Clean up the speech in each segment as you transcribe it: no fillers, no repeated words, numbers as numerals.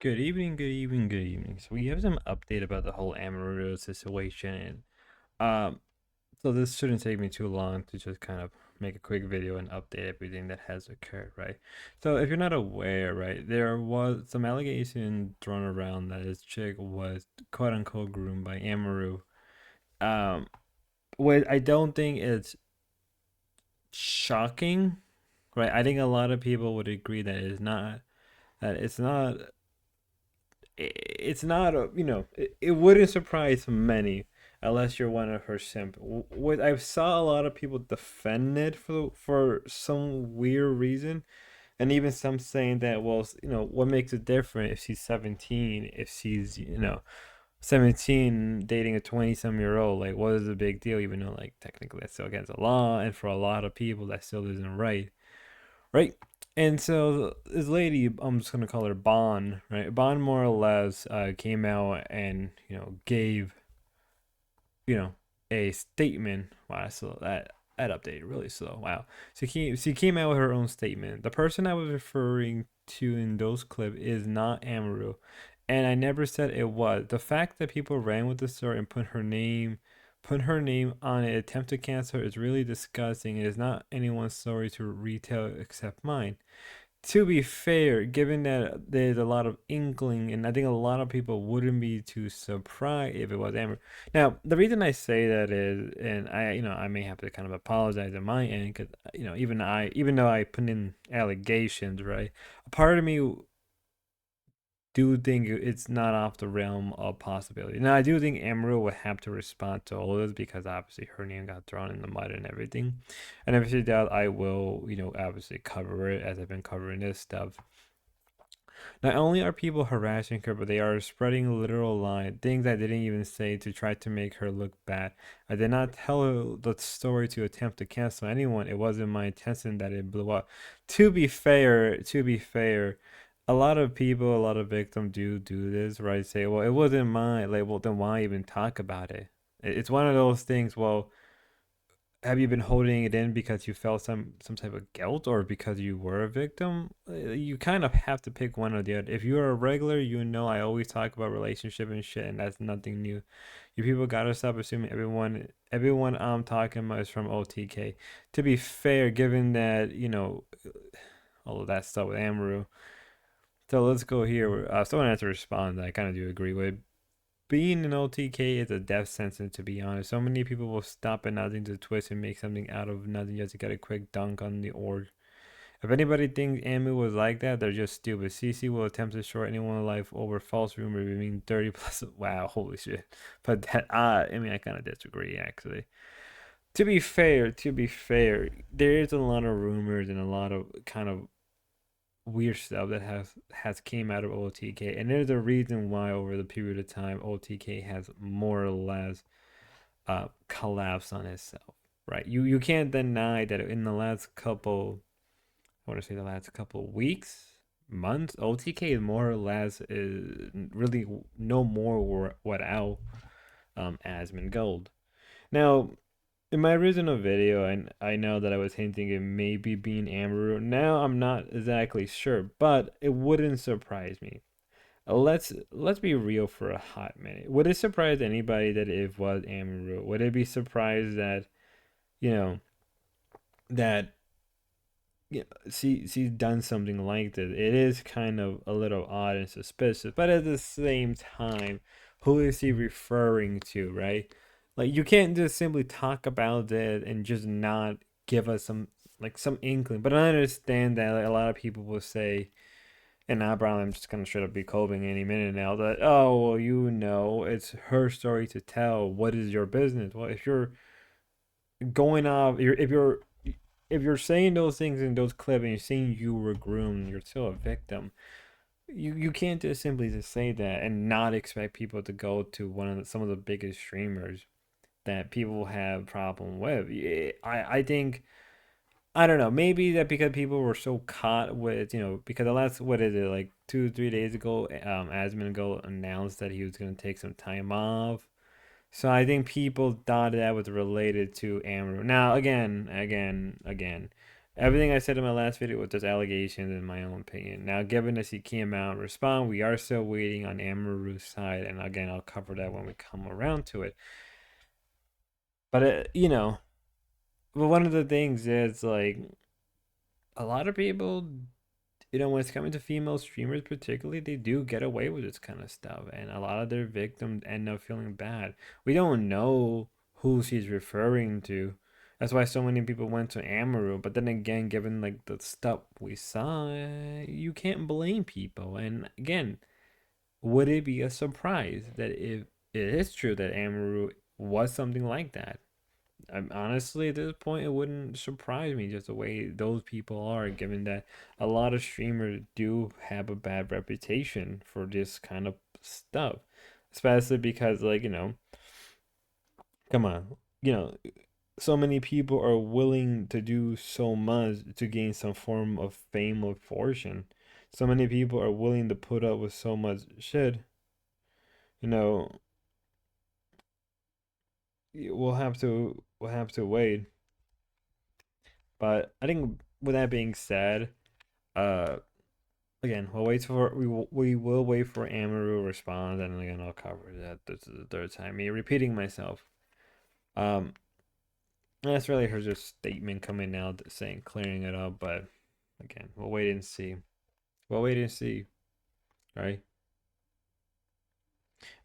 Good evening, good evening, good evening. So we have some update about the whole Amarillo situation. Um, so this shouldn't take me too long to just kind of make a quick video and update everything that has occurred, right? So if you're not aware, right, there was some allegation thrown around that this chick was quote unquote groomed by Amaru. Um, what I don't think it's shocking, right? I think a lot of people would agree that it's not it wouldn't surprise many unless you're one of her simp. What I saw a lot of people defend it for some weird reason, and even some saying that, well, what makes it different if she's 17, if she's 17 dating a 20-some-year-old, like what is the big deal? Even though like technically that's still against the law, and for a lot of people that still isn't right, right? And so this lady, I'm just gonna call her Bon, right? Bon more or less came out and gave you know a statement. Wow, so that updated really slow. Wow. So she came out with her own statement. The person I was referring to in those clips is not Amaru, and I never said it was. The fact that people ran with the story and put her name on an attempt to cancel her is really disgusting. It is not anyone's story to retell except mine. To be fair, given that there's a lot of inkling, and I think a lot of people wouldn't be too surprised if it was Amber. Now, the reason I say that is, and I may have to kind of apologize on my end, because even though I put in allegations, right, a part of me do think it's not off the realm of possibility. Now, I do think Emerald would have to respond to all of this because obviously her name got thrown in the mud and everything. And if she does, I will, obviously cover it as I've been covering this stuff. Not only are people harassing her, but they are spreading literal lies, things I didn't even say to try to make her look bad. I did not tell the story to attempt to cancel anyone. It wasn't my intention that it blew up. To be fair, a lot of people, a lot of victims do this, right? Say, well, it wasn't mine. Like, well, then why even talk about it? It's one of those things. Well, have you been holding it in because you felt some type of guilt or because you were a victim? You kind of have to pick one or the other. If you're a regular, I always talk about relationship and shit, and that's nothing new. You people gotta stop assuming everyone I'm talking about is from OTK. To be fair, given that all of that stuff with Amaru. So let's go here. Someone has to respond that I kind of do agree with. Being an OTK is a death sentence, to be honest. So many people will stop at nothing to twist and make something out of nothing just to get a quick dunk on the org. If anybody thinks Amu was like that, they're just stupid. CC will attempt to short anyone's life over false rumor being 30 plus. Wow, holy shit. But I kind of disagree, actually. To be fair, there is a lot of rumors and a lot of kind of weird stuff that has came out of OTK, and there's a reason why over the period of time OTK has more or less collapsed on itself. Right? You can't deny that in the last couple, I want to say the last couple weeks, months, OTK is more or less is really no more without Asmon Gold. Now, in my original video, I know that I was hinting it maybe being Amaru. Now I'm not exactly sure, but it wouldn't surprise me. Let's be real for a hot minute. Would it surprise anybody that it was Amaru? Would it be surprised that you know that she's done something like this? It is kind of a little odd and suspicious, but at the same time, who is he referring to, right? Like you can't just simply talk about it and just not give us some inkling. But I understand that like, a lot of people will say, and now probably I'm just gonna straight up be coping any minute now that, oh well, it's her story to tell. What is your business? Well, if you're going off, if you're saying those things in those clips and you're saying you were groomed, you're still a victim. You can't just simply just say that and not expect people to go to some of the biggest streamers that people have problem with. I think, I don't know, maybe that because people were so caught with, because the last, what is it, like 2 3 days ago, Asmongold announced that he was going to take some time off. So I think people thought that was related to Amaru. Now, again, Everything I said in my last video was just allegations in my own opinion. Now, given that he came out and respond, we are still waiting on Amaru's side, and again, I'll cover that when we come around to it. But but one of the things is like a lot of people, when it's coming to female streamers particularly, they do get away with this kind of stuff, and a lot of their victims end up feeling bad. We don't know who she's referring to. That's why so many people went to Amaru. But then again, given like the stuff we saw, you can't blame people. And again, would it be a surprise that if it is true that Amaru was something like that? Honestly, at this point, it wouldn't surprise me just the way those people are, given that a lot of streamers do have a bad reputation for this kind of stuff. Especially because, like, come on, so many people are willing to do so much to gain some form of fame or fortune. So many people are willing to put up with so much shit. You know, we'll have to wait. But I think with that being said, uh, again, we will wait for Amaru to respond, and again I'll cover that. This is the third time. Me repeating myself. Um, that's really her just statement coming out saying clearing it up, but again, we'll wait and see. We'll wait and see, right?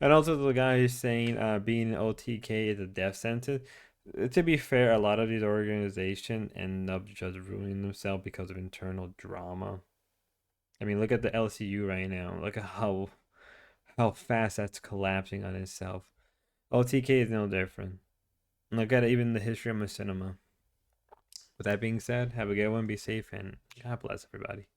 And also the guy who's saying being an OTK is a death sentence. To be fair, a lot of these organizations end up just ruining themselves because of internal drama. I mean, look at the LCU right now. Look at how fast that's collapsing on itself. OTK is no different. Look at even the history of my cinema. With that being said, have a good one, be safe, and God bless everybody.